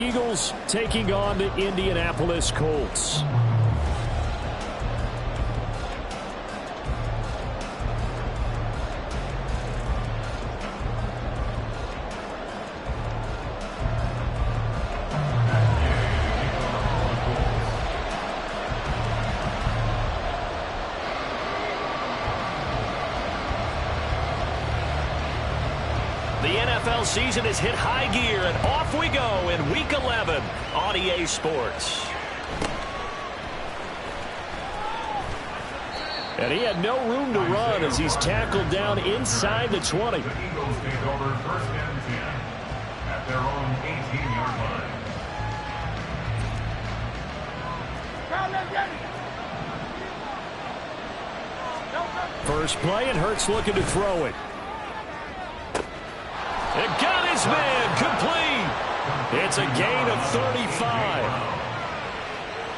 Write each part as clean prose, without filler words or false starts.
Eagles taking on the Indianapolis Colts. The NFL season has hit high gear, and off we go in Week 11 on EA Sports. And he had no room to run as he's tackled down inside the 20. The Eagles take over 1st and 10 at their own 18-yard line. First play, and Hurts looking to throw it. It got his man complete. It's a gain of 35.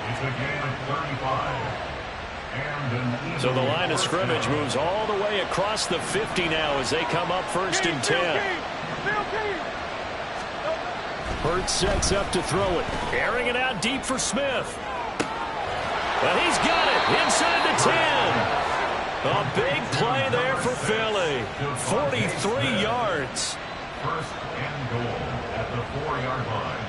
It's a gain of 35. So the line of scrimmage moves all the way across the 50 now as they come up 1st and 10. Hurts sets up to throw it. Airing it out deep for Smith. And he's got it inside the 10. A big play there for Philly. 43 yards. 1st and goal at the 4-yard line.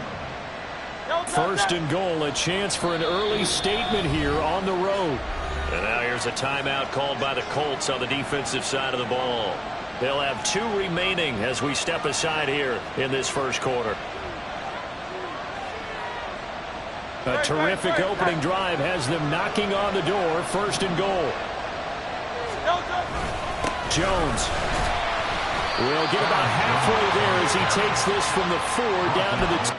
1st and goal, a chance for an early statement here on the road. And now here's a timeout called by the Colts on the defensive side of the ball. They'll have 2 remaining as we step aside here in this first quarter. A terrific opening drive has them knocking on the door. 1st and goal. Jones will get about halfway there as he takes this from the 4 down to the 2.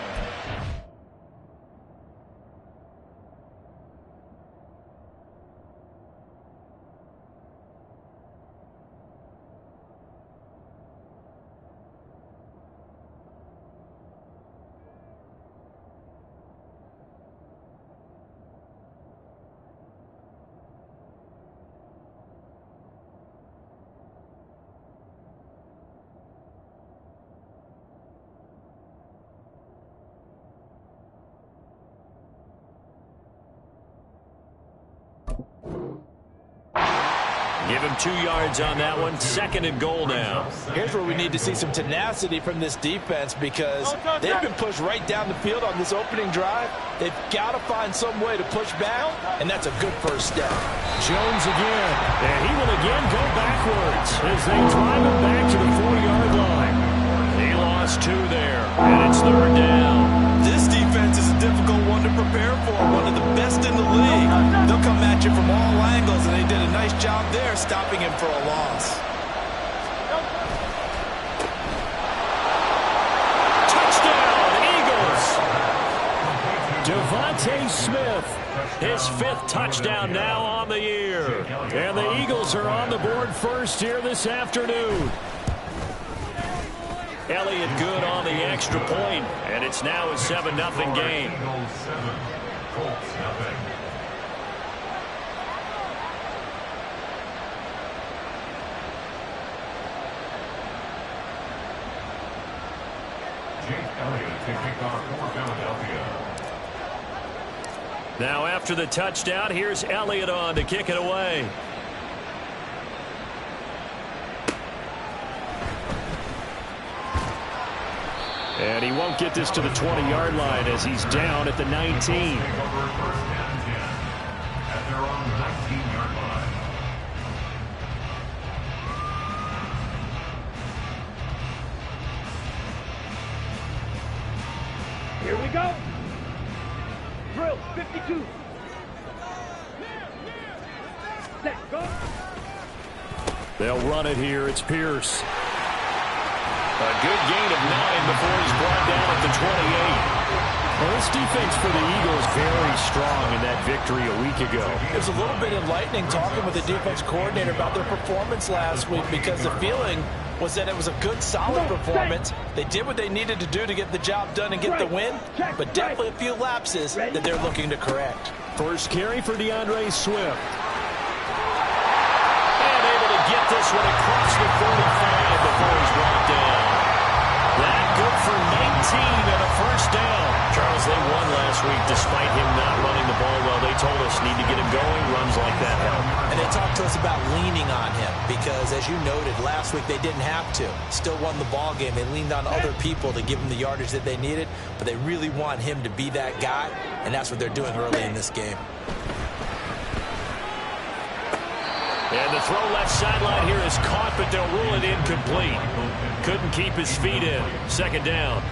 Give him 2 yards on that one. 2nd and goal now. Here's where we need to see some tenacity from this defense because they've been pushed right down the field on this opening drive. They've got to find some way to push back, and that's a good first step. Jones again, and he will again go backwards as they drive him back to the 4-yard line. He lost 2 there, and it's 3rd down. This defense is a difficult one to prepare for, one of the best in the league. They'll come at you from all angles, and they did a nice job there stopping him for a loss. Touchdown, Eagles! Devontae Smith, His 5th touchdown now on the year. and the Eagles are on the board first here this afternoon. Elliott good on the extra point, and it's now a 7-0 game. Eagles 7, Colts 0. Jake Elliott to kick off for Philadelphia. Now after the touchdown, here's Elliott on to kick it away. And he won't get this to the 20-yard line as he's down at the 19. Take over 1st and 10 at their own 19-yard line. Here we go. Drill 52. Set, go. They'll run it here. It's Pierce. A good gain of 9 before he's brought down at the 28. Well, this defense for the Eagles very strong in that victory a week ago. It was a little bit enlightening talking with the defense coordinator about their performance last week because the feeling was that it was a good, solid performance. They did what they needed to do to get the job done and get the win, but definitely a few lapses that they're looking to correct. First carry for DeAndre Swift. And able to get this one across the 45 before he's brought down. That good for 19 and a first down. they won last week despite him not running the ball well. They told us need to get him going. Runs like that help. And they talked to us about leaning on him because, as you noted, last week they didn't have to. Still won the ball game. They leaned on other people to give them the yardage that they needed, but they really want him to be that guy, and that's what they're doing early in this game. And the throw left sideline here is caught, but they'll rule it incomplete. Couldn't keep his feet in. Second down.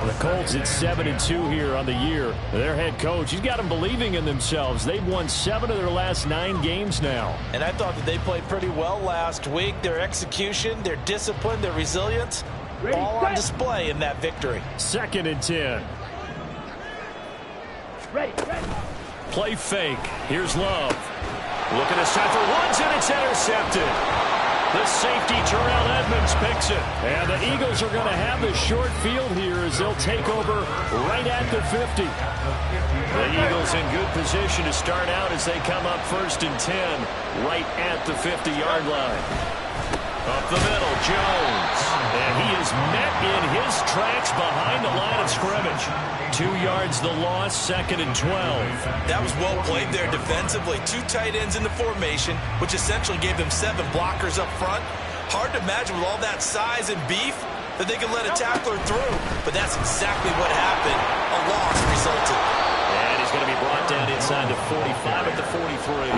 The Colts at 7-2 here on the year. Their head coach, he's got them believing in themselves. They've won 7 of their last 9 games now. And I thought that they played pretty well last week. Their execution, their discipline, their resilience, all on display in that victory. 2nd and 10. Ready. Play fake. Here's Love. Looking aside for Woods, and it's intercepted. The safety, Terrell Edmonds, picks it. And the Eagles are going to have the short field here as they'll take over right at the 50. The Eagles in good position to start out as they come up 1st and 10, right at the 50-yard line. Up the middle, Jones. And he is met in his tracks behind the line of scrimmage. 2 yards the loss, 2nd and 12. That was well played there defensively. 2 tight ends in the formation, which essentially gave them 7 blockers up front. Hard to imagine with all that size and beef that they could let a tackler through. But that's exactly what happened. A loss resulted. And he's going to be brought down inside the 45 at the 43.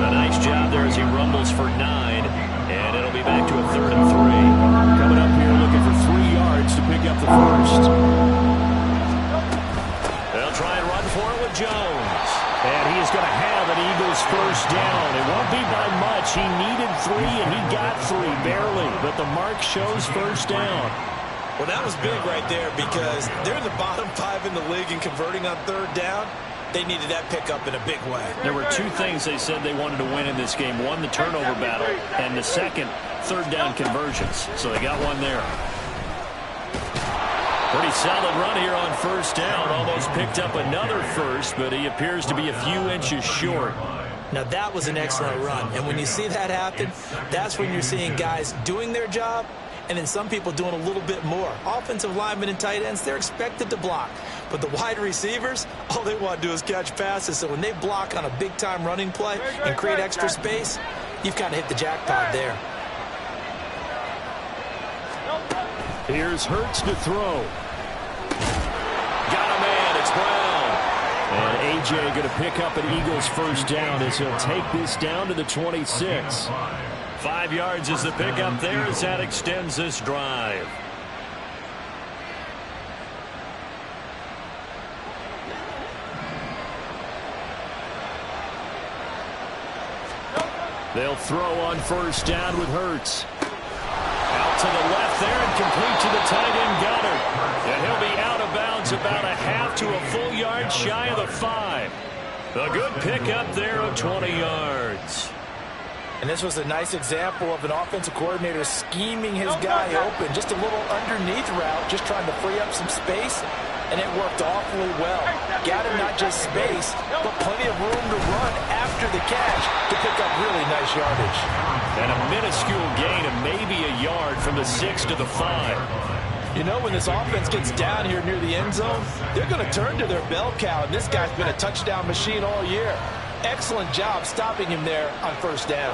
A nice job there as he rumbles for 9. And it'll be back to a 3rd and 3. Coming up here looking for 3 yards to pick up the first. They'll try and run for it with Jones. And he is going to have an Eagles first down. It won't be by much. He needed 3, and he got 3, barely. But the mark shows first down. Well, that was big right there because they're in the bottom 5 in the league in converting on 3rd down. They needed that pickup in a big way. There were 2 things they said they wanted to win in this game. One, the turnover battle, and the second, 3rd down conversions. So they got one there. Pretty solid run here on 1st down. Almost picked up another first, but he appears to be a few inches short. Now, that was an excellent run. And when you see that happen, that's when you're seeing guys doing their job and then some people doing a little bit more. Offensive linemen and tight ends, they're expected to block. But the wide receivers, all they want to do is catch passes. So when they block on a big-time running play and create extra space, you've kind of hit the jackpot there. Here's Hurts to throw. Got a man. It's Brown. And A.J. going to pick up an Eagles first down as he'll take this down to the 26. 5 yards is the pickup there as that extends this drive. They'll throw on first down with Hurts. Out to the left there and complete to the tight end Goddard. And he'll be out of bounds about a half to a full yard shy of the 5. A good pickup there of 20 yards. And this was a nice example of an offensive coordinator scheming his guy open. Just a little underneath route, just trying to free up some space. And it worked awfully well. Got him not just space, but plenty of room to run after the catch to pick up really nice yardage. And a minuscule gain of maybe a yard from the 6 to the 5. You know, when this offense gets down here near the end zone, they're going to turn to their bell cow, and this guy's been a touchdown machine all year. Excellent job stopping him there on first down.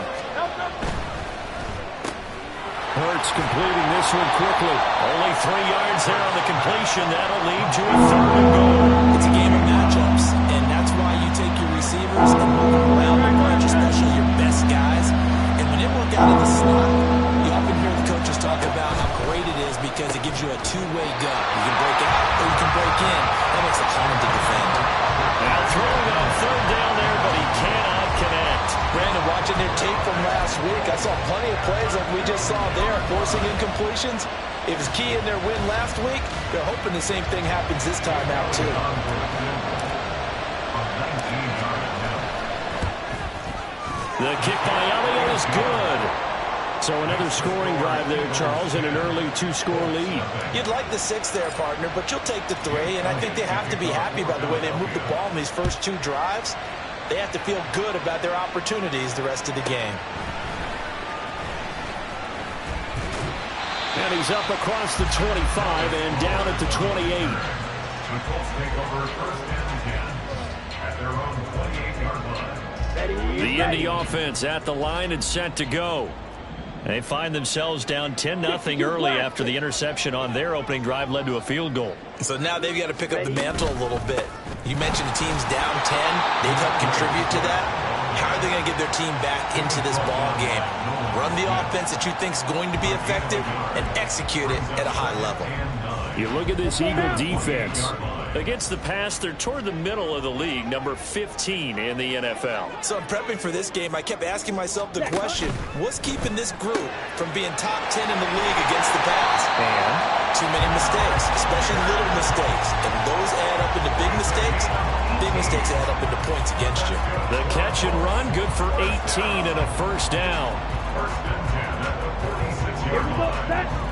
Hurts completing this one quickly. Only 3 yards there on the completion. That'll lead to a 3rd and goal. It's a game of matchups, and that's why you take your receivers and move them around the bunch, especially your best guys. And when it works out in the slot, you often hear the coaches talk about how great it is because it gives you a two-way go. You can break out or you can break in. That makes it hard to defend. Now throwing on 3rd down there, but he cannot connect. Brandon, watching their tape from last week, I saw plenty of plays like we just saw there, forcing incompletions. It was key in their win last week. They're hoping the same thing happens this time out, too. The kick by Elliott is good. So another scoring drive there, Charles, and an early 2-score lead. You'd like the 6 there, partner, but you'll take the 3, and I think they have to be happy about the way they moved the ball in these first 2 drives. They have to feel good about their opportunities the rest of the game. And he's up across the 25 and down at the 28. The Colts take over first and 10 at their own 28-yard line. The Indy offense at the line and set to go. They find themselves down 10-0 early after the interception on their opening drive led to a field goal. So now they've got to pick up the mantle a little bit. You mentioned the team's down 10. They've helped contribute to that. How are they going to get their team back into this ball game? Run the offense that you think is going to be effective and execute it at a high level. You look at this Eagle defense. Against the pass, they're toward the middle of the league, number 15 in the NFL. So in prepping for this game, I kept asking myself the question, what's keeping this group from being top 10 in the league against the pass? And too many mistakes, especially little mistakes. And those add up into big mistakes. Big mistakes add up into points against you. The catch and run, good for 18 and a first down. First and 10 at the 46-yard Here we go, line. set.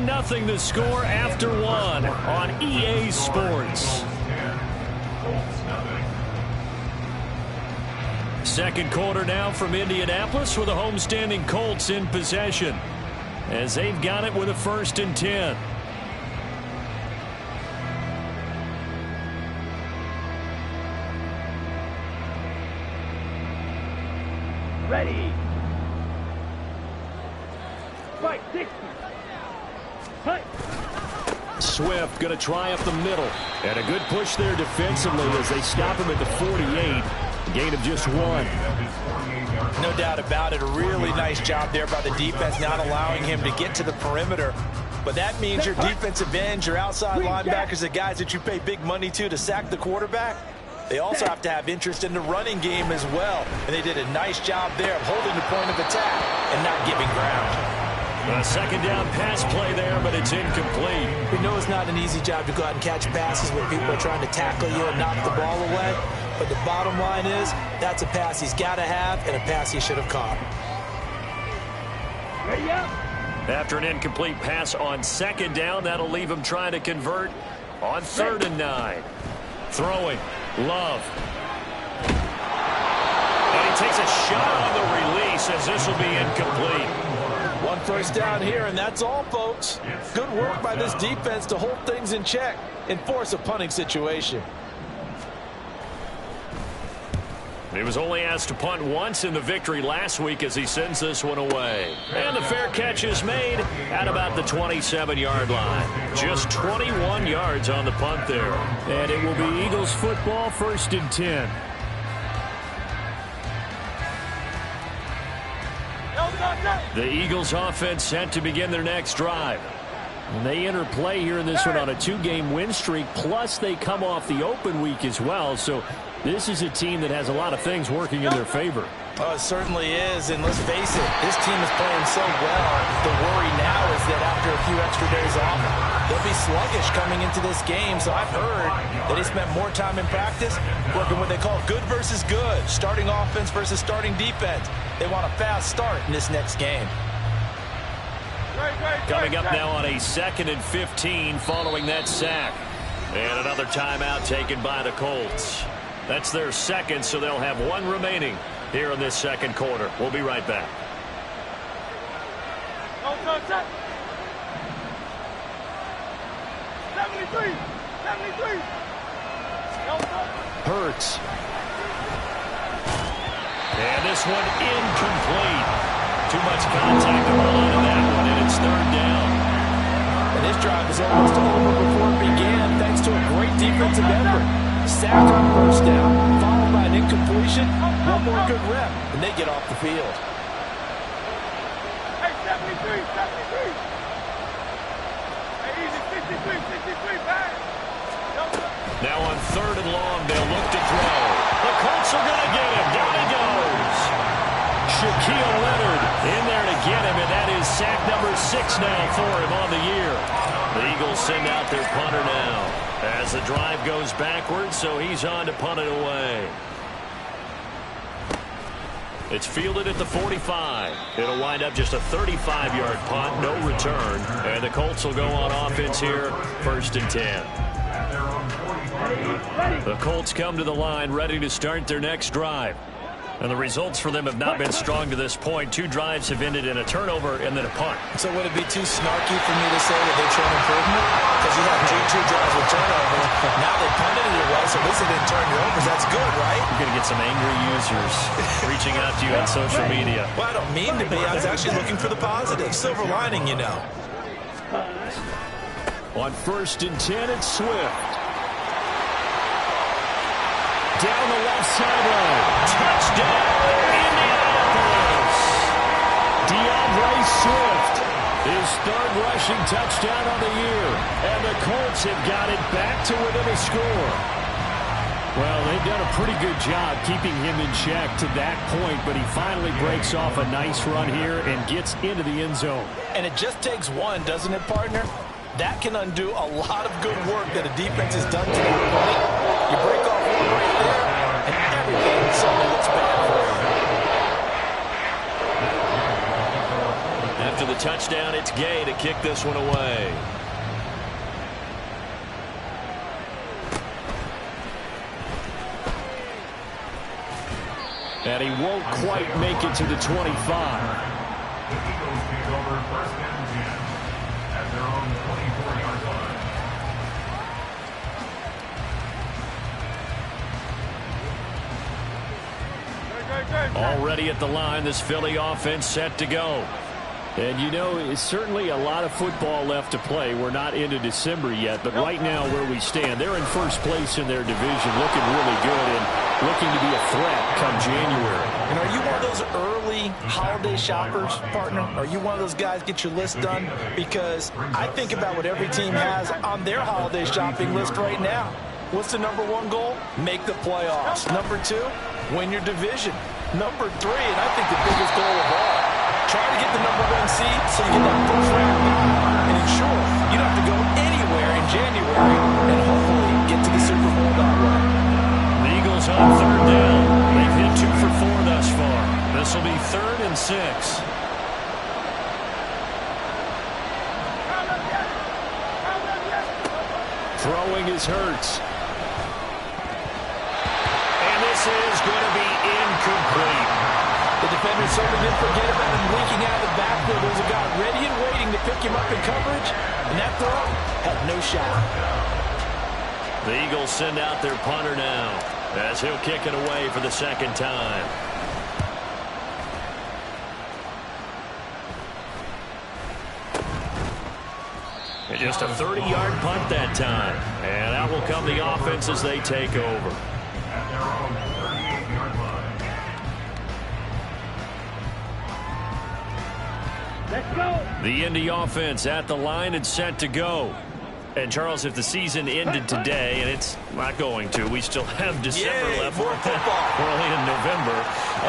Nothing the score after one on EA Sports. Second quarter now from Indianapolis with the homestanding Colts in possession as they've got it with a 1st and 10. Ready. Fight, 60. Fight. Swift going to try up the middle. And a good push there defensively as they stop him at the 48. Gain of just 1. No doubt about it. A really nice job there by the defense, not allowing him to get to the perimeter. But that means your defensive ends, your outside linebackers, the guys that you pay big money to sack the quarterback, they also have to have interest in the running game as well. And they did a nice job there of holding the point of attack and not giving ground. A second down pass play there, but it's incomplete. We know it's not an easy job to go out and catch passes when people are trying to tackle you and knock the ball away. But the bottom line is, that's a pass he's got to have and a pass he should have caught. Ready up. After an incomplete pass on second down, that'll leave him trying to convert on 3rd and 9. Throwing, Love. And he takes a shot on the release as this will be incomplete. 1 first down here, and that's all, folks. Good work by this defense to hold things in check and force a punting situation. He was only asked to punt once in the victory last week as he sends this one away. And the fair catch is made at about the 27-yard line. Just 21 yards on the punt there. And it will be Eagles football, 1st and 10. The Eagles offense set to begin their next drive. And they enter play here in this one on a 2-game win streak, plus they come off the open week as well. So this is a team that has a lot of things working in their favor. Oh, it certainly is, and let's face it, this team is playing so well. The worry now is that after a few extra days off, they'll be sluggish coming into this game. So I've heard that they spent more time in practice working what they call good versus good, starting offense versus starting defense. They want a fast start in this next game. Coming up now on a 2nd and 15 following that sack. And another timeout taken by the Colts. That's their second, so they'll have one remaining here in this second quarter. We'll be right back. Go, 73. 73. Hurts. And this one incomplete. Too much contact to hold on to that one, and it's 3rd down. And this drive is almost over before it began, thanks to a great defensive effort. Sack on 1st down, followed by an incompletion. One more good rep, and they get off the field. Hey, 73. 73. Hey, easy, 63. 63. Back. Now on 3rd and long, they'll look to throw. The Colts are going to get him. Down he goes. Shaquille Leonard in there to get him, and that is sack number 6 now for him on the year. The Eagles send out their punter now as the drive goes backwards, so he's on to punt it away. It's fielded at the 45. It'll wind up just a 35-yard punt, no return. And the Colts will go on offense here, 1st and 10. The Colts come to the line ready to start their next drive. And the results for them have not been strong to this point. 2 drives have ended in a turnover and then a punt. So would it be too snarky for me to say that they're showing improvement? Because you have two drives with turnovers. Now they punted it away, so at least they didn't turn your overs. That's good, right? You're going to get some angry users reaching out to you on social media. Well, I don't mean to be. I was actually looking for the positive. Silver lining, you know. On 1st and 10, it's Swift. Down the left sideline. Touchdown, Indianapolis. DeAndre Swift, his 3rd rushing touchdown on the year. And the Colts have got it back to within a score. Well, they've done a pretty good job keeping him in check to that point, but he finally breaks off a nice run here and gets into the end zone. And it just takes one, doesn't it, partner? That can undo a lot of good work that a defense has done to that point. You break off one right there, and everything suddenly looks bad for you. After the touchdown, it's Gay to kick this one away. And he won't quite make it to the 25. The Eagles take over 1st and 10 at their own 24-yard line. Already at the line, this Philly offense set to go. And you know, it's certainly a lot of football left to play. We're not into December yet, but right now where we stand, they're in 1st place in their division, looking really good and looking to be a threat come January. And are you one of those early holiday shoppers, partner? Are you one of those guys get your list done? Because I think about what every team has on their holiday shopping list right now. What's the #1 goal? Make the playoffs. #2, win your division. #3, and I think the biggest goal of all, try to get the #1 seed so you get that 1st round bye and ensure you don't have to go anywhere in January and hopefully get to the Super Bowl that way. The Eagles on 3rd down. They've hit 2 for 4 thus far. This will be 3rd and 6. Throwing is Hurts. And this is going to be incomplete. The defender certainly didn't forget about him leaking out of the backfield. There's a guy ready and waiting to pick him up in coverage, and that throw had no shot. The Eagles send out their punter now as he'll kick it away for the 2nd time. And just a 30-yard punt that time. And out will come the offense as they take over. At their own 38-yard line. Let's go. The Indy offense at the line and set to go. And, Charles, if the season ended today, and it's not going to, we still have December left. More football. We're only in November.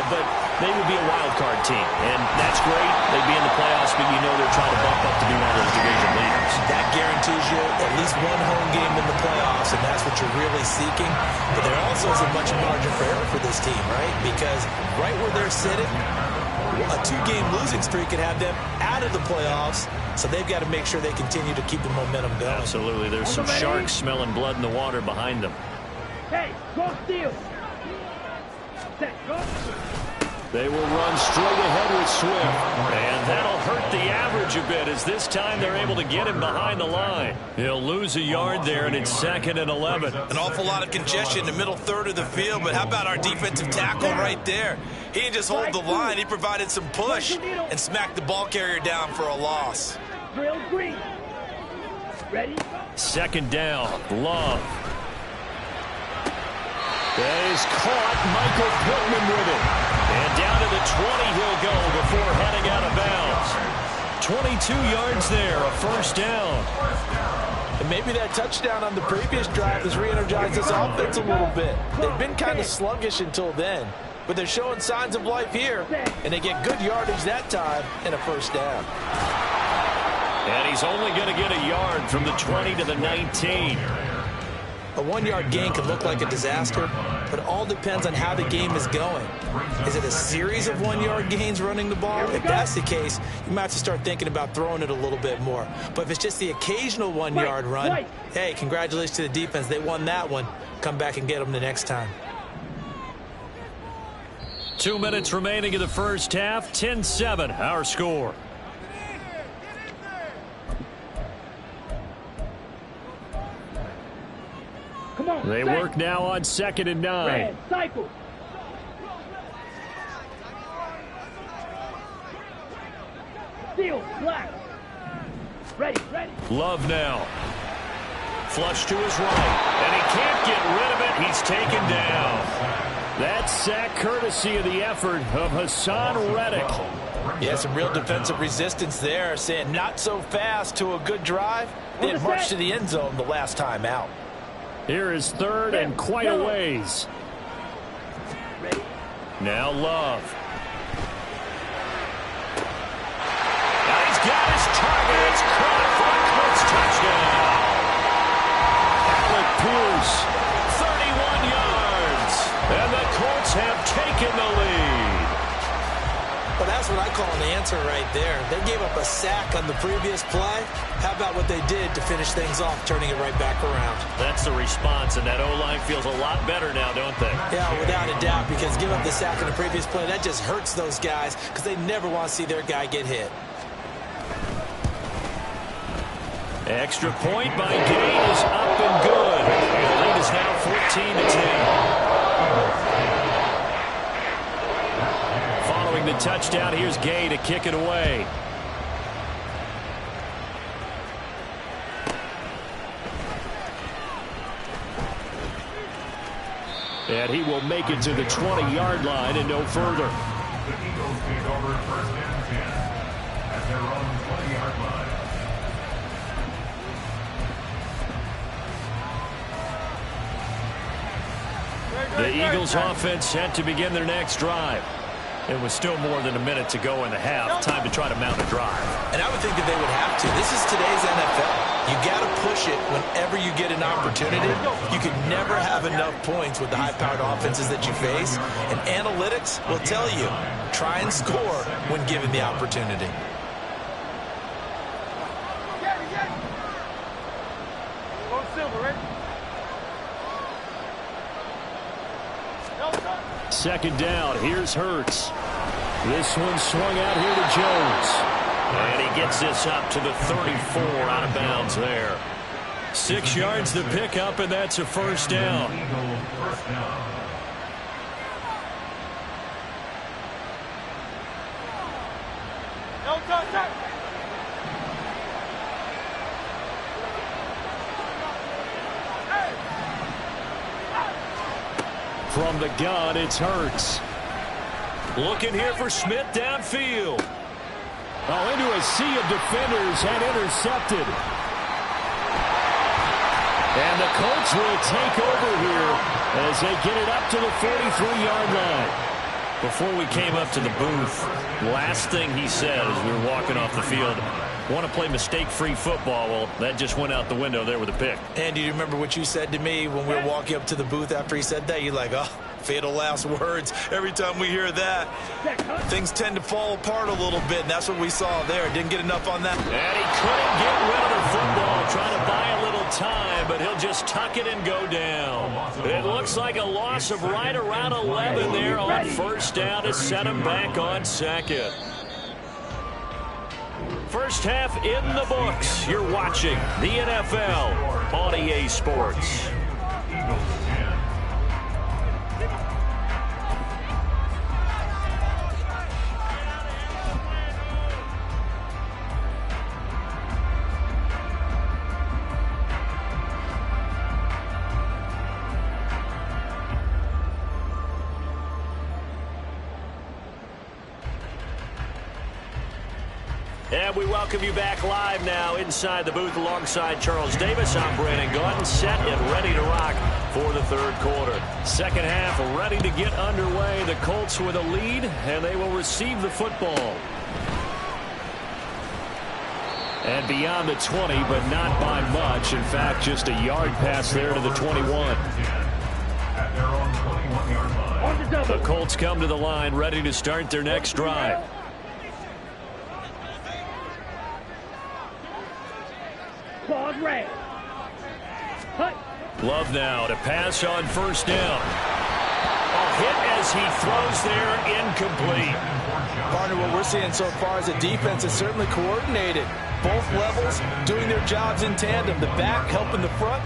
But they would be a wild card team. And that's great. They'd be in the playoffs, but you know they're trying to bump up to be one of those division leaders. That guarantees you at least one home game in the playoffs, and that's what you're really seeking. But there also isn't much margin for error for this team, right? Because right where they're sitting, a 2-game losing streak could have them out of the playoffs, so they've got to make sure they continue to keep the momentum going. Absolutely. There's some sharks smelling blood in the water behind them. Hey, go steal. Set, go. They will run straight ahead with Swift. And that'll hurt the average a bit as this time they're able to get him behind the line. He'll lose a yard there, and it's 2nd and 11. An awful lot of congestion in the middle third of the field, but how about our defensive tackle right there? He didn't just hold the line. He provided some push and smacked the ball carrier down for a loss. Drill green. Ready? 2nd down. Love. He's caught Michael Pittman with it. And down to the 20 he'll go before heading out of bounds. 22 yards there, a 1st down. And maybe that touchdown on the previous drive has re-energized this offense a little bit. They've been kind of sluggish until then, but they're showing signs of life here, and they get good yardage that time and a 1st down. And he's only going to get a yard from the 20 to the 19. A 1-yard gain could look like a disaster, but it all depends on how the game is going. Is it a series of 1-yard gains running the ball? If that's the case, you might have to start thinking about throwing it a little bit more. But if it's just the occasional 1-yard run, hey, congratulations to the defense. They won that one. Come back and get them the next time. 2 minutes remaining in the first half. 10-7, our score. Come on. They work now on 2nd and 9. Red, cycle. Steal, black. Ready. Love now. Flush to his right. And he can't get rid of it. He's taken down. That sack courtesy of the effort of Hassan Reddick. Yeah, some real defensive resistance there, saying not so fast to a good drive. They had marched to the end zone the last time out. Here is 3rd and quite a ways. Now Love. Now he's got his target. It's caught for a Colts touchdown. Alec Pierce, 31 yards. And the Colts have taken the lead. Well, that's what I call an answer right there. They gave up a sack on the previous play. How about what they did to finish things off, turning it right back around? That's the response, and that O-line feels a lot better now, don't they? Yeah, without a doubt, because give up the sack on the previous play, that just hurts those guys because they never want to see their guy get hit. Extra point by Gain is up and good. And the lead is now 14-10. Following the touchdown, here's Gay to kick it away. And he will make it to the 20-yard line and no further. The Eagles take over 1st and 10 at their own 20-yard line. The Eagles offense set to begin their next drive. It was still more than a minute to go in the half. Time to try to mount a drive. And I would think that they would have to. This is today's NFL. You got to push it whenever you get an opportunity. You can never have enough points with the high-powered offenses that you face. And analytics will tell you, try and score when given the opportunity. Second down. Here's Hurts. This one swung out here to Jones. And he gets this up to the 34, out of bounds there. 6 yards to pick up, and that's a first down. From the gun, it's Hurts. Looking here for Smith downfield. Oh, into a sea of defenders and intercepted. And the Colts will take over here as they get it up to the 43-yard line. Before we came up to the booth, last thing he said as we were walking off the field, want to play mistake-free football. Well, that just went out the window there with a pick. And do you remember what you said to me when we were walking up to the booth after he said that? You're like, oh, fatal last words. Every time we hear that, things tend to fall apart a little bit, and that's what we saw there. Didn't get enough on that. And he couldn't get rid of the football, trying to buy a little time, but he'll just tuck it and go down. It looks like a loss of right around 11 there on first down to set him back on second. First half in the books. You're watching the NFL on EA Sports. And we welcome you back live now inside the booth alongside Charles Davis. I'm Brandon Gordon, set and ready to rock for the third quarter. Second half ready to get underway. The Colts with a lead, and they will receive the football. And beyond the 20, but not by much. In fact, just a yard pass there to the 21. At their own 21-yard line. On the double. The Colts come to the line, ready to start their next drive. Claws red. Hut. Love now to pass on first down. A hit as he throws there, incomplete. Partner, what we're seeing so far is the defense is certainly coordinated. Both levels doing their jobs in tandem. The back helping the front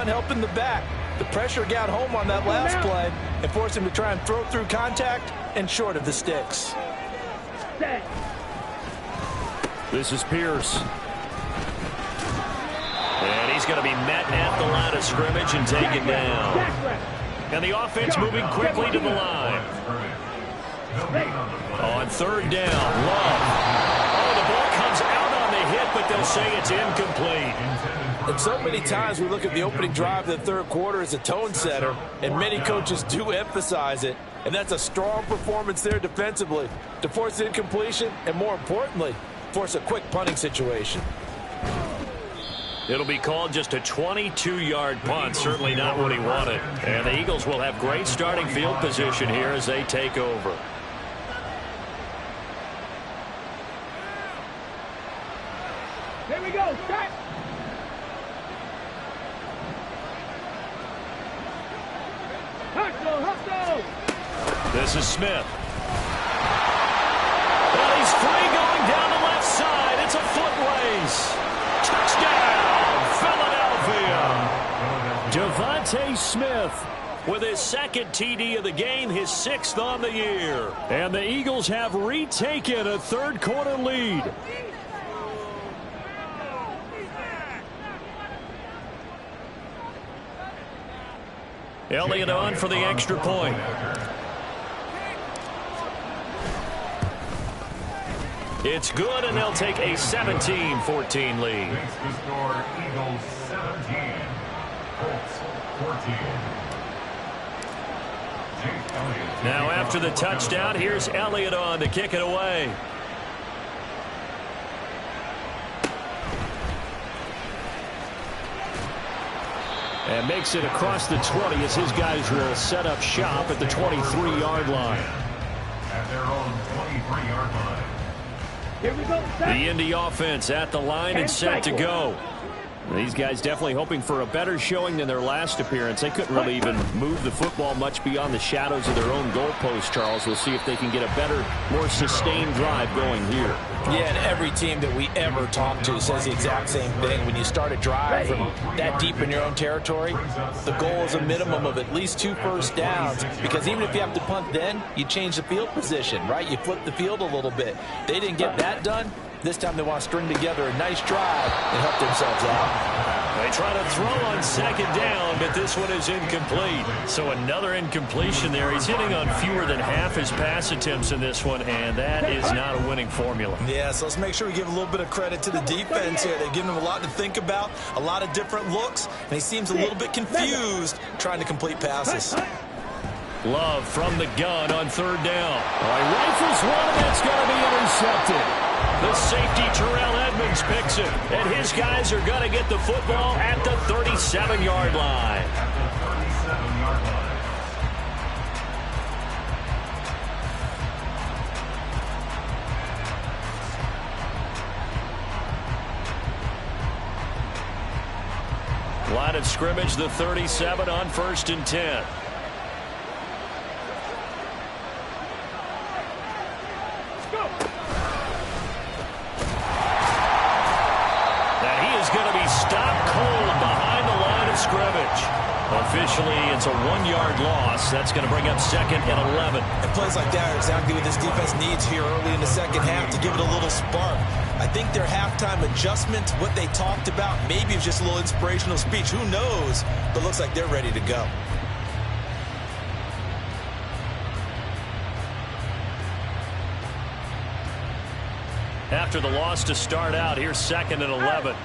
helping the back. The pressure got home on that last play and forced him to try and throw through contact and short of the sticks. Set. This is Pierce. And he's going to be met at the line of scrimmage and taken down. And the offense moving quickly to the line. On third down, Love. Oh, the ball comes out on the hit, but they'll say it's incomplete. And so many times we look at the opening drive of the third quarter as a tone setter, and many coaches do emphasize it. And that's a strong performance there defensively to force incompletion and, more importantly, force a quick punting situation. It'll be called just a 22-yard punt, certainly not what he wanted. And the Eagles will have great starting field position here as they take over. Here we go. Start. Hustle. This is Smith. Well, he's free going down the left side. It's a foot race. Touchdown, Philadelphia. Devontae Smith with his second TD of the game, his 6th on the year. And the Eagles have retaken a third quarter lead. Elliott on for the extra point. It's good, and they'll take a 17-14 lead. Makes the score Eagles 17, Colts 14. Now after the touchdown, here's Elliott on to kick it away. And makes it across the 20 as his guys will set up shop at the 23-yard line. At their own 23-yard line. Here we go. The Indy offense at the line and set to go. These guys definitely hoping for a better showing than their last appearance. They couldn't really even move the football much beyond the shadows of their own goalpost, Charles. We'll see if they can get a better, more sustained drive going here. Yeah, and every team that we ever talk to says the exact same thing. When you start a drive from that deep in your own territory, the goal is a minimum of at least 2 first downs, because even if you have to punt then, you change the field position, right? You flip the field a little bit. They didn't get that done. This time they want to string together a nice drive and help themselves out. They try to throw on second down, but this one is incomplete. So another incompletion there. He's hitting on fewer than half his pass attempts in this one, and that is not a winning formula. Yeah, so let's make sure we give a little bit of credit to the defense here. They've given him a lot to think about, a lot of different looks, and he seems a little bit confused trying to complete passes. Love from the gun on third down. He rifles one, and that's going to be intercepted. The safety, Terrell Edmonds, picks it, and his guys are going to get the football at the 37-yard line. Line of scrimmage, the 37 on 1st and 10. Officially, it's a 1-yard loss. That's going to bring up 2nd and 11. And plays like that are exactly what this defense needs here early in the second half to give it a little spark. I think their halftime adjustment, what they talked about, maybe it's just a little inspirational speech. Who knows? But it looks like they're ready to go. After the loss to start out, here's 2nd and 11.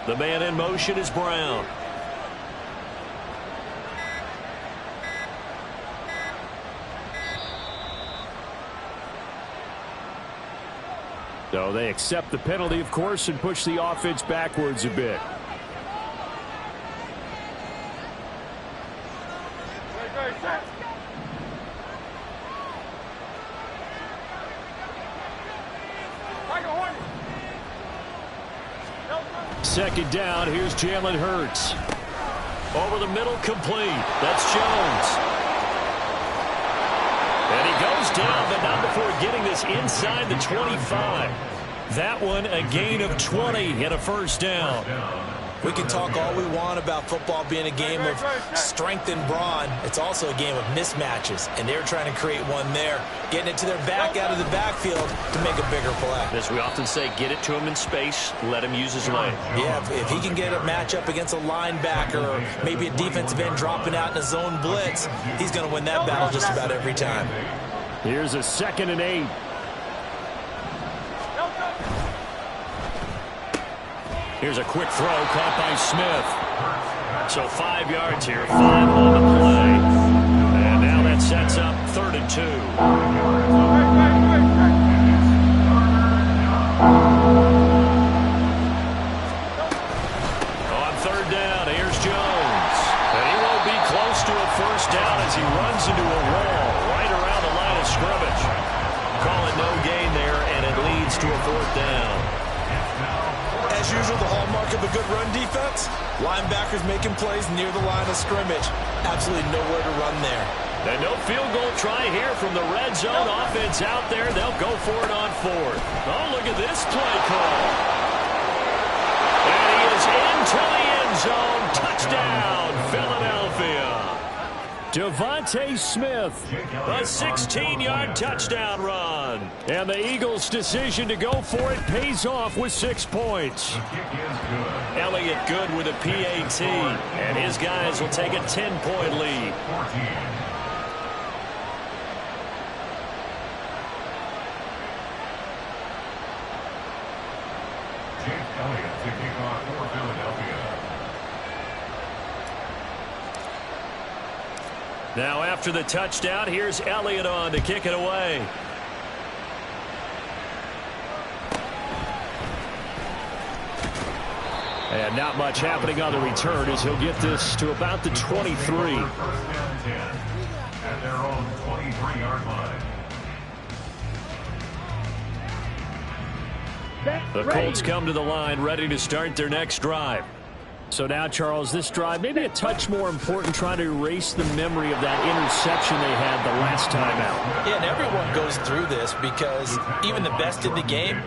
The man in motion is Brown. So they accept the penalty, of course, and push the offense backwards a bit. Second down, here's Jalen Hurts. Over the middle, complete. That's Jones. And he goes down, but not before getting this inside the 25. That one, a gain of 20 and a first down. We can talk all we want about football being a game of strength and brawn. It's also a game of mismatches, and they're trying to create one there, getting it to their back out of the backfield to make a bigger play. As we often say, get it to him in space, let him use his leg. Yeah, if he can get a matchup against a linebacker or maybe a defensive end dropping out in a zone blitz, he's going to win that battle just about every time. Here's a 2nd and 8. Here's a quick throw caught by Smith. So 5 yards here, 5 on the play. And now that sets up 3rd and 2. On 3rd down, here's Jones. And he won't be close to a first down as he runs into a wall right around the line of scrimmage. Call it no gain there, and it leads to a 4th down. As usual, the hallmark of a good run defense, linebackers making plays near the line of scrimmage. Absolutely nowhere to run there. And no field goal try here from the red zone offense out there. They'll go for it on 4th. Oh, look at this play call. And he is into the end zone. Touchdown, Philadelphia. Devontae Smith, a 16-yard touchdown run. And the Eagles' decision to go for it pays off with 6 points. Elliott good with a PAT, and his guys will take a 10-point lead. Elliott to kick off for Philadelphia. Now after the touchdown, here's Elliott on to kick it away. And not much happening on the return as he'll get this to about the 23. First down 10 at their own 23-yard line. The Colts come to the line ready to start their next drive. So now, Charles, this drive maybe a touch more important, trying to erase the memory of that interception they had the last time out. Yeah, and everyone goes through this because even the best in the game,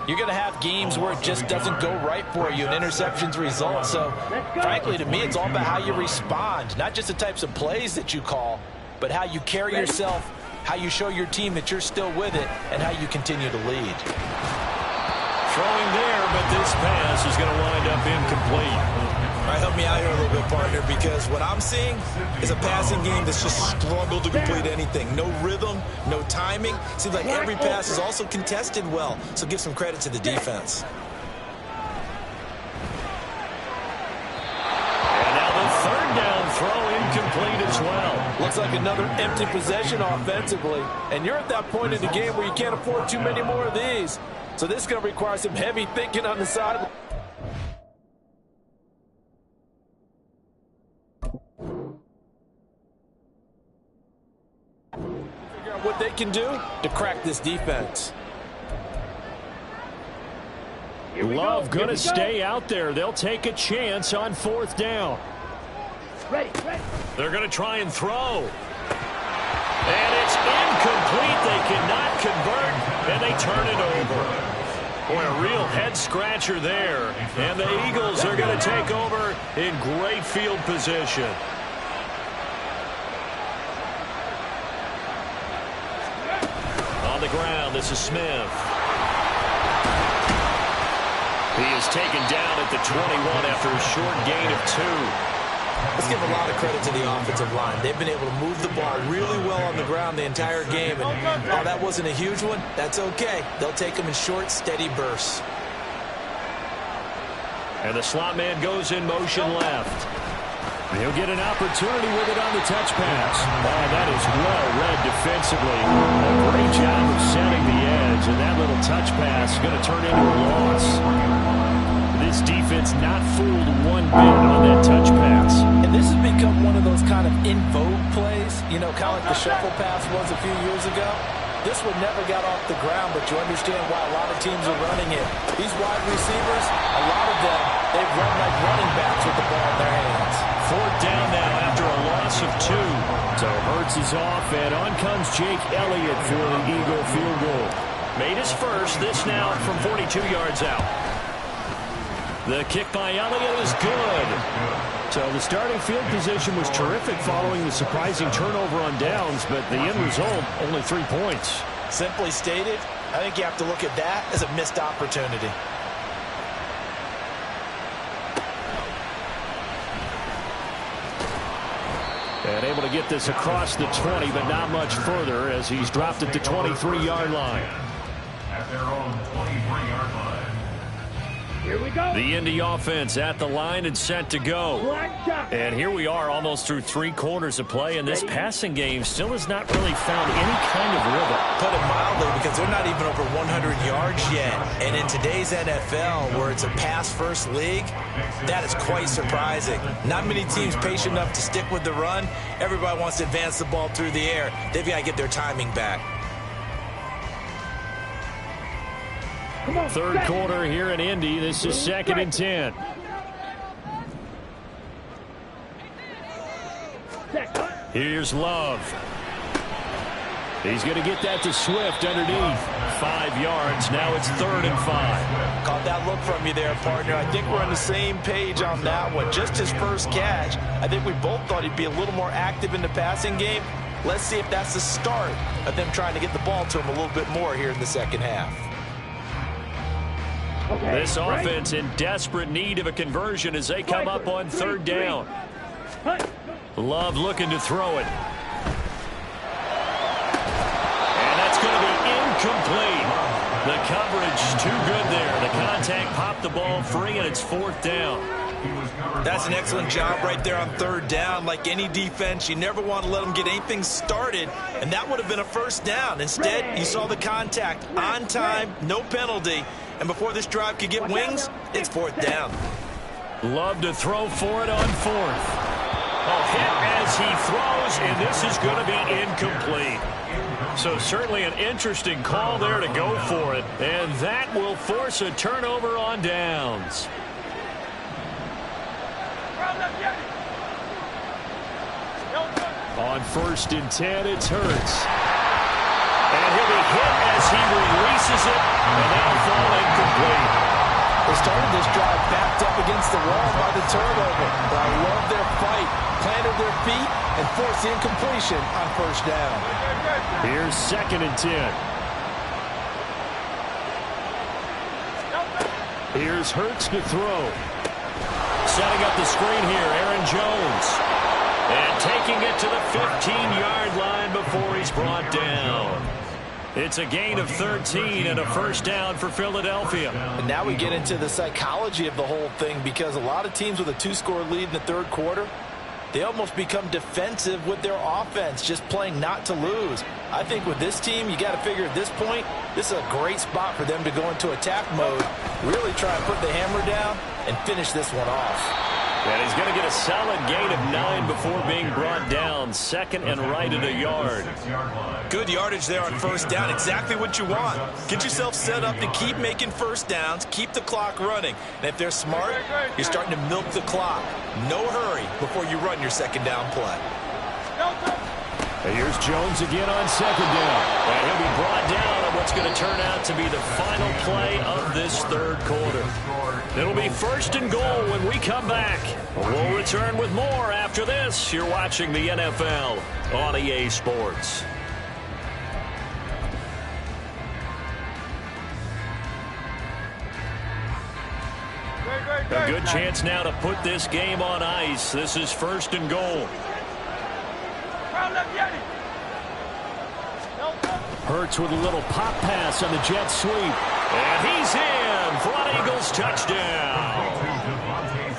you're going to have games where it just doesn't go right for you, and interceptions result. So, frankly, to me, it's all about how you respond, not just the types of plays that you call, but how you carry yourself, how you show your team that you're still with it, and how you continue to lead. Throwing there, but this pass is going to wind up incomplete. All right, help me out here a little bit, partner, because what I'm seeing is a passing game that's just struggled to complete anything. No rhythm, no timing. Seems like every pass is also contested well, so give some credit to the defense. And now the 3rd down throw incomplete as well. Looks like another empty possession offensively, and you're at that point in the game where you can't afford too many more of these. So this is going to require some heavy thinking on the side. Figure out what they can do to crack this defense. Love going to stay out there. They'll take a chance on 4th down. Ready. They're going to try and throw. And it's incomplete. They cannot convert, and they turn it over. Boy, a real head-scratcher there. And the Eagles are going to take over in great field position. On the ground, this is Smith. He is taken down at the 21 after a short gain of 2. Let's give a lot of credit to the offensive line. They've been able to move the ball really well on the ground the entire game. And oh, that wasn't a huge one. That's okay. They'll take them in short, steady bursts. And the slot man goes in motion left. He'll get an opportunity with it on the touch pass. Oh, that is well read defensively. A great job of setting the edge. yards, and that little touch pass is going to turn into a loss. This defense not fooled one bit on that touch pass. And this has become one of those kind of in vogue plays, you know, kind of like the shuffle pass was a few years ago. This one never got off the ground, but you understand why a lot of teams are running it. These wide receivers, a lot of them, they've run like running backs with the ball in their hands. 4th down now after a loss of 2. So Hurts is off, and on comes Jake Elliott for the Eagle field goal. Made his first, this now from 42 yards out. The kick by Elliott is good. So the starting field position was terrific following the surprising turnover on downs, but the end result, only 3 points. Simply stated, I think you have to look at that as a missed opportunity. And able to get this across the 20, but not much further as he's dropped it to 23-yard line. At their own 23-yard line. Here we go. The Indy offense at the line and set to go. Black shot. And here we are almost through 3 quarters of play, and this passing game still has not really found any kind of rhythm. Put it mildly, because they're not even over 100 yards yet. And in today's NFL, where it's a pass-first league, that is quite surprising. Not many teams patient enough to stick with the run. Everybody wants to advance the ball through the air. They've got to get their timing back. Come on, 3rd set. quarter here in Indy. This is 2nd and 10. Set. Cut. Here's Love. He's going to get that to Swift underneath. 5 yards. Now it's 3rd and 5. Caught that look from you there, partner. I think we're on the same page on that one. Just his first catch. I think we both thought he'd be a little more active in the passing game. Let's see if that's the start of them trying to get the ball to him a little bit more here in the second half. Okay, This right. offense in desperate need of a conversion as they come up on 3rd down. Hut. Love looking to throw it. And that's going to be incomplete. The coverage too good there. The contact popped the ball free, and it's 4th down. That's an excellent job right there on 3rd down. Like any defense, you never want to let them get anything started, and that would have been a 1st down. Instead, you saw the contact on time, no penalty, and before this drive could get wings, it's 4th down. Love to throw for it on 4th. A hit as he throws, and this is going to be incomplete. So certainly an interesting call there to go for it, and that will force a turnover on downs. On 1st and 10, it's Hurts. And he'll be hit as he releases it, and that'll fall incomplete. They started this drive backed up against the wall by the turnover, but I love their fight, planted their feet, and forced the incompletion on 1st down. Here's 2nd and 10. Here's Hurts to throw. Setting up the screen here, Aaron Jones. And taking it to the 15-yard line before he's brought down. It's a gain of 13 and a 1st down for Philadelphia. And now we get into the psychology of the whole thing, because a lot of teams with a 2-score lead in the 3rd quarter, they almost become defensive with their offense, just playing not to lose. I think with this team, you got to figure at this point, this is a great spot for them to go into attack mode, really try and put the hammer down and finish this one off. And he's going to get a solid gain of 9 before being brought down. 2nd and right at a yard. Good yardage there on 1st down. Exactly what you want. Get yourself set up to keep making 1st downs, keep the clock running. And if they're smart, you're starting to milk the clock. No hurry before you run your 2nd down play. And here's Jones again on 2nd down. And he'll be brought down on what's going to turn out to be the final play of this 3rd quarter. It'll be 1st and goal when we come back. We'll return with more after this. You're watching the NFL on EA Sports. A good chance now to put this game on ice. This is 1st and goal. Hurts with a little pop pass on the jet sweep. And he's in for an Eagles touchdown.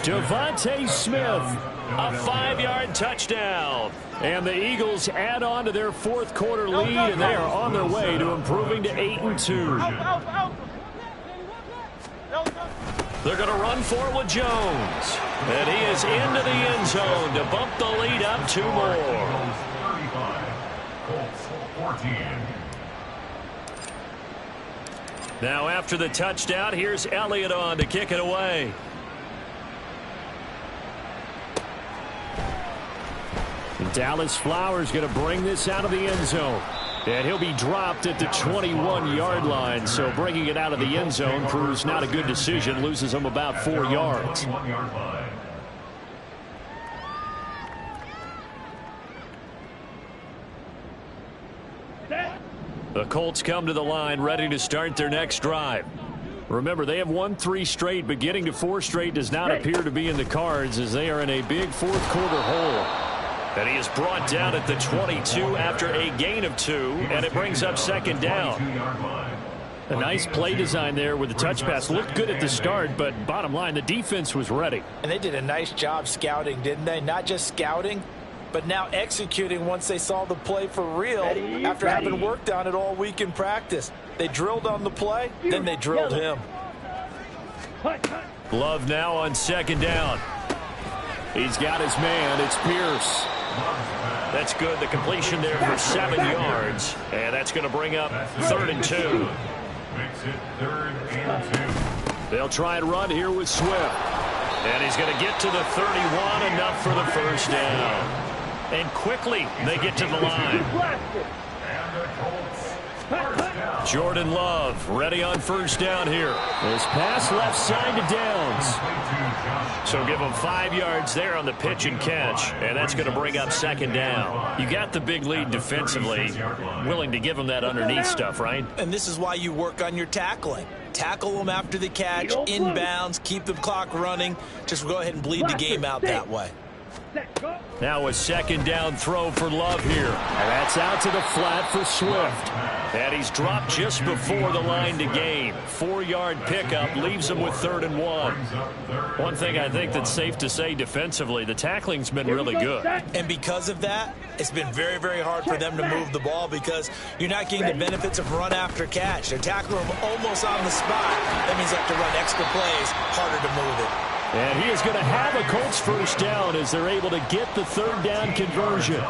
Devontae Smith, a 5-yard touchdown. And the Eagles add on to their fourth quarter lead, and they are on their way to improving to 8-2. They're going to run for it with Jones. And he is into the end zone to bump the lead up 2 more. Now after the touchdown, here's Elliott on to kick it away. And Dallas Flowers going to bring this out of the end zone. And he'll be dropped at the 21-yard line. So bringing it out of the end zone proves not a good decision. Loses him about 4 yards. The Colts come to the line ready to start their next drive. Remember, they have won 3 straight, but getting to 4 straight does not appear to be in the cards as they are in a big fourth quarter hole. And he is brought down at the 22 after a gain of 2, and it brings up second down. A nice play design there with the touch pass. Looked good at the start, but bottom line, the defense was ready. And they did a nice job scouting, didn't they? Not just scouting, but now executing once they saw the play for real after having worked on it all week in practice. They drilled on the play, then they drilled him. Love now on second down. He's got his man. It's Pierce. That's good. The completion there for 7 yards. And that's going to bring up 3rd and 2. Makes it 3rd and 2. They'll try and run here with Swift. And he's going to get to the 31, enough for the first down. And quickly they get to the line. And the Colts first down. Jordan Love ready on first down here. This pass left side to Downs. So give him 5 yards there on the pitch and catch. And that's going to bring up second down. You got the big lead defensively. Willing to give him that underneath stuff, right? And this is why you work on your tackling. Tackle them after the catch, inbounds, keep the clock running. Just go ahead and bleed the game out that way. Now a second down throw for Love here. And that's out to the flat for Swift. And he's dropped just before the line to gain. 4-yard pickup leaves him with 3rd and 1. One thing I think that's safe to say defensively, the tackling's been really good. And because of that, it's been very, very hard for them to move the ball because you're not getting the benefits of run after catch. They're tackling them almost on the spot. That means they have to run extra plays, harder to move it. And he is going to have a Colts first down as they're able to get the 3rd down conversion.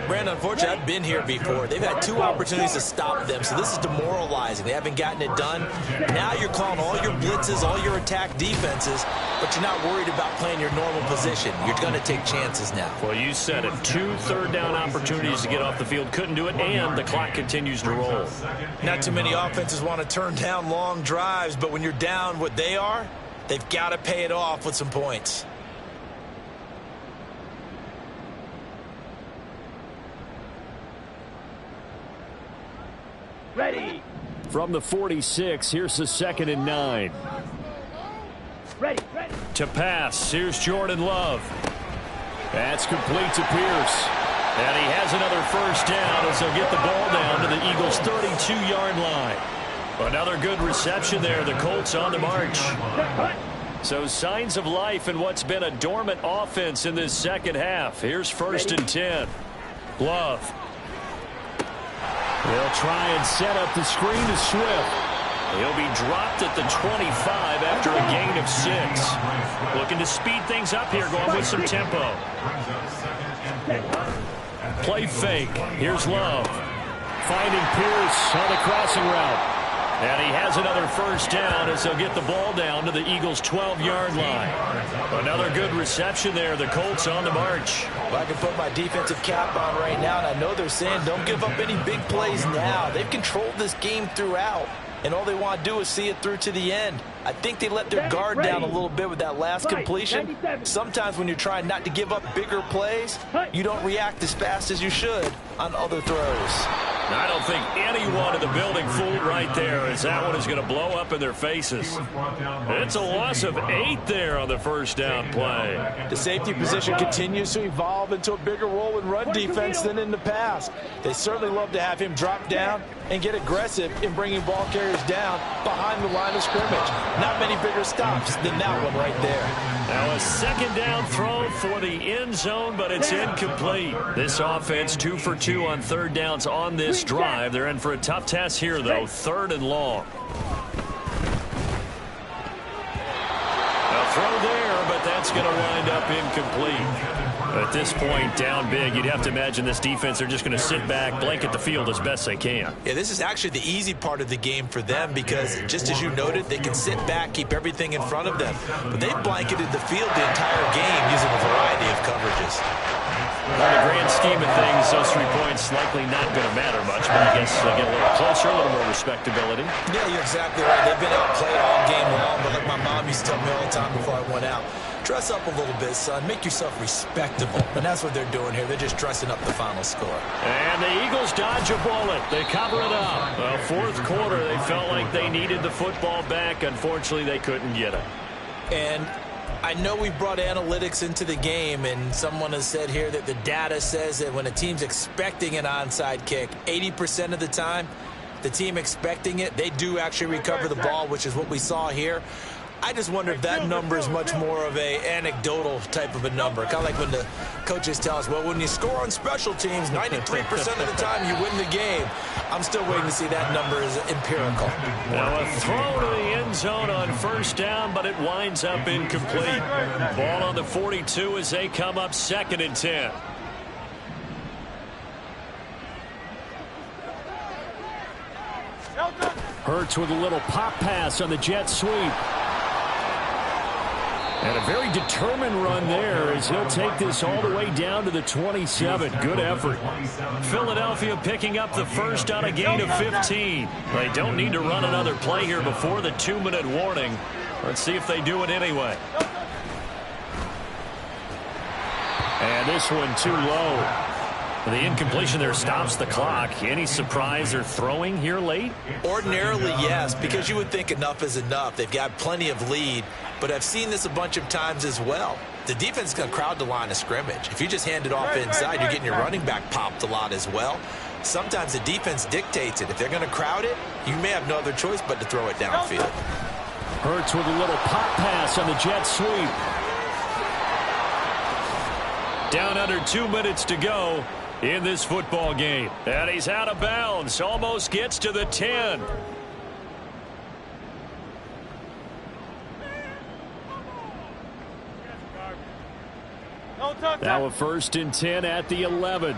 Brandon, unfortunately, I've been here before. They've had 2 opportunities to stop them, so this is demoralizing. They haven't gotten it done. Now you're calling all your blitzes, all your attack defenses, but you're not worried about playing your normal position. You're going to take chances now. Well, you said it. 2 third-down opportunities to get off the field. Couldn't do it, and the clock continues to roll. Not too many offenses want to turn down long drives, but when you're down what they are, they've got to pay it off with some points. Ready. From the 46, here's the 2nd and 9. Ready. To pass, here's Jordan Love. That's complete to Pierce. And he has another first down as they'll get the ball down to the Eagles' 32-yard line. Another good reception there. The Colts on the march. So signs of life in what's been a dormant offense in this second half. Here's 1st and 10. Love. They'll try and set up the screen to Swift. He'll be dropped at the 25 after a gain of 6. Looking to speed things up here, going with some tempo. Play fake. Here's Love. Finding Pierce on the crossing route. And he has another first down as they'll get the ball down to the Eagles' 12-yard line. Another good reception there. The Colts on the march. Well, I can put my defensive cap on right now, and I know they're saying don't give up any big plays now. They've controlled this game throughout, and all they want to do is see it through to the end. I think they let their guard down a little bit with that last completion. Sometimes when you're trying not to give up bigger plays, you don't react as fast as you should on other throws. I don't think anyone in the building fooled right there as that one is going to blow up in their faces. It's a loss of 8 there on the first down play. The safety position continues to evolve into a bigger role in run defense than in the past. They certainly love to have him drop down and get aggressive in bringing ball carriers down behind the line of scrimmage. Not many bigger stops than that one right there. Now a second down throw for the end zone, but it's incomplete. This offense 2 for 2 on third downs on this drive. They're in for a tough test here, though. 3rd and long. A throw there, but that's going to wind up incomplete. At this point, down big, you'd have to imagine this defense, they're just going to sit back, blanket the field as best they can. Yeah, this is actually the easy part of the game for them because, just as you noted, they can sit back, keep everything in front of them. But they've blanketed the field the entire game using a variety of coverages. In the grand scheme of things, those 3 points likely not going to matter much, but I guess they'll get a little closer, a little more respectability. Yeah, you're exactly right. They've been outplayed all game long, but like my mom used to tell me all the time before I went out, dress up a little bit, son. Make yourself respectable. And that's what they're doing here. They're just dressing up the final score. And the Eagles dodge a bullet. They cover it up. Well, 4th quarter, they felt like they needed the football back. Unfortunately, they couldn't get it. And I know we brought analytics into the game, and someone has said here that the data says that when a team's expecting an onside kick, 80% of the time, the team expecting it, they do actually recover the ball, which is what we saw here. I just wonder if that number is much more of a anecdotal type of a number. Kind of like when the coaches tell us, well, when you score on special teams, 93% of the time you win the game. I'm still waiting to see that number is empirical. Now a throw to the end zone on 1st down, but it winds up incomplete. Ball on the 42 as they come up 2nd and 10. Hurts with a little pop pass on the jet sweep. And a very determined run there as he'll take this all the way down to the 27. Good effort. Philadelphia picking up the first on a gain of 15. They don't need to run another play here before the 2-minute warning. Let's see if they do it anyway. And this one too low. The incompletion there stops the clock. Any surprise they're throwing here late? Ordinarily, yes, because you would think enough is enough. They've got plenty of lead, but I've seen this a bunch of times as well. The defense is going to crowd the line of scrimmage. If you just hand it off inside, you're getting your running back popped a lot as well. Sometimes the defense dictates it. If they're going to crowd it, you may have no other choice but to throw it downfield. Hurts with a little pop pass on the jet sweep. Down under 2 minutes to go in this football game. And he's out of bounds. Almost gets to the 10. Now a 1st and 10 at the 11.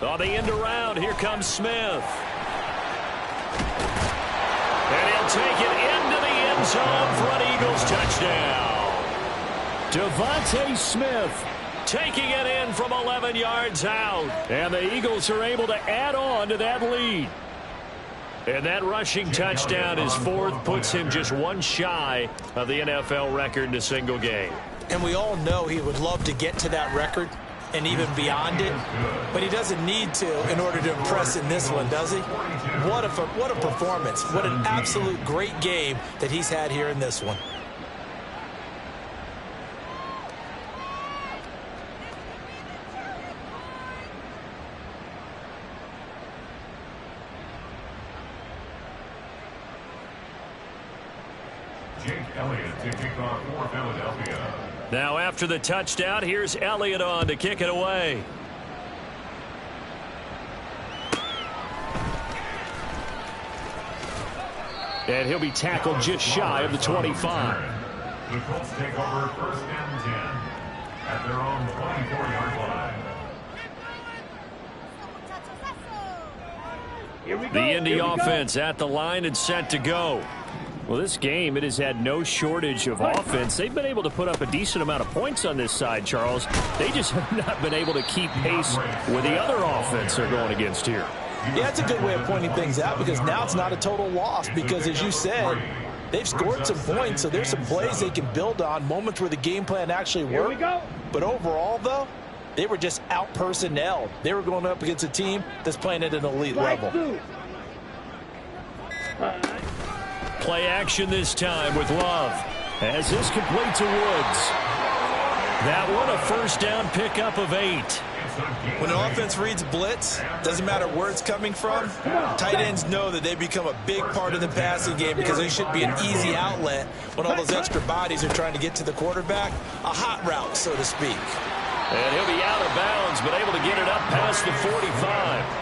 On the end around, here comes Smith. And he'll take it into the end zone for an Eagles touchdown. Devontae Smith taking it in from 11 yards out. And the Eagles are able to add on to that lead. And that rushing touchdown is 4th, puts him just one shy of the NFL record in a single game. And we all know he would love to get to that record and even beyond it, but he doesn't need to in order to impress in this one, does he? What a performance. What an absolute great game that he's had here in this one. Jake Elliott to kick off for Philadelphia. Now after the touchdown, here's Elliott on to kick it away. And he'll be tackled just shy of the 25. The Colts take over 1st and 10 at their own 24-yard line. The Indy offense at the line and set to go. Well, this game, it has had no shortage of offense. They've been able to put up a decent amount of points on this side, Charles. They just have not been able to keep pace with the other offense they're going against here. Yeah, that's a good way of pointing things out because now it's not a total loss because, as you said, they've scored some points, so there's some plays they can build on, moments where the game plan actually worked. But overall, though, they were just out-personnelled. They were going up against a team that's playing at an elite level. Play action this time with Love. As this complete to Woods. That one a 1st down pickup of 8. When the offense reads blitz, doesn't matter where it's coming from, tight ends know that they become a big part of the passing game because they should be an easy outlet when all those extra bodies are trying to get to the quarterback. A hot route, so to speak. And he'll be out of bounds, but able to get it up past the 45.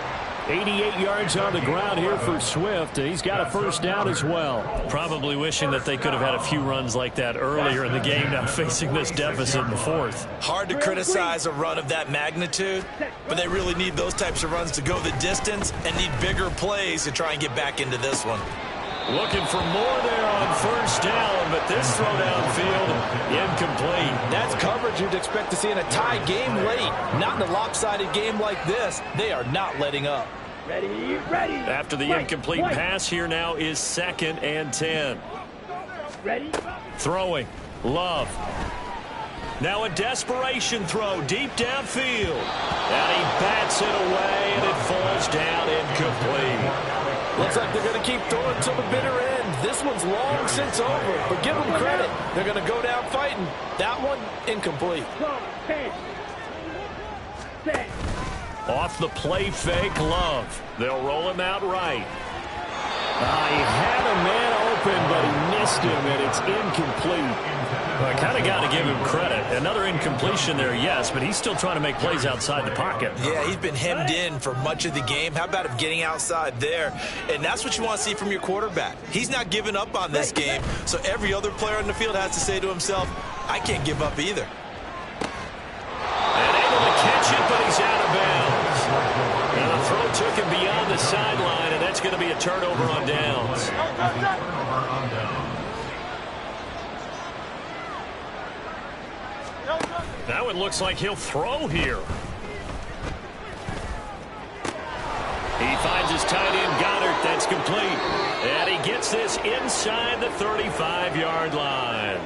88 yards on the ground here for Swift. He's got a first down as well. Probably wishing that they could have had a few runs like that earlier in the game, now facing this deficit in the fourth. Hard to criticize a run of that magnitude, but they really need those types of runs to go the distance and need bigger plays to try and get back into this one. Looking for more there on first down, but this throw downfield incomplete. That's coverage you'd expect to see in a tie game late. Not in a lopsided game like this. They are not letting up. Ready, ready. After the incomplete pass, here now is 2nd and 10. Ready. Throwing. Love. Now a desperation throw deep downfield. And he bats it away, and it falls down incomplete. Looks like they're going to keep throwing till the bitter end. This one's long since over, but give them credit. They're going to go down fighting. That one, incomplete. 10. Off the play fake, Love. They'll roll him out right. He had a man open, but he missed him, and it's incomplete. Well, I kind of got to give him credit. Another incompletion there, yes, but he's still trying to make plays outside the pocket. Yeah, he's been hemmed in for much of the game. How about him getting outside there? And that's what you want to see from your quarterback. He's not giving up on this game, so every other player on the field has to say to himself, I can't give up either. And able to catch it, but he's out of bounds. And the throw took him beyond the sideline, and that's going to be a turnover on downs. Now it looks like he'll throw here. He finds his tight end, Goddard. That's complete. And he gets this inside the 35-yard line.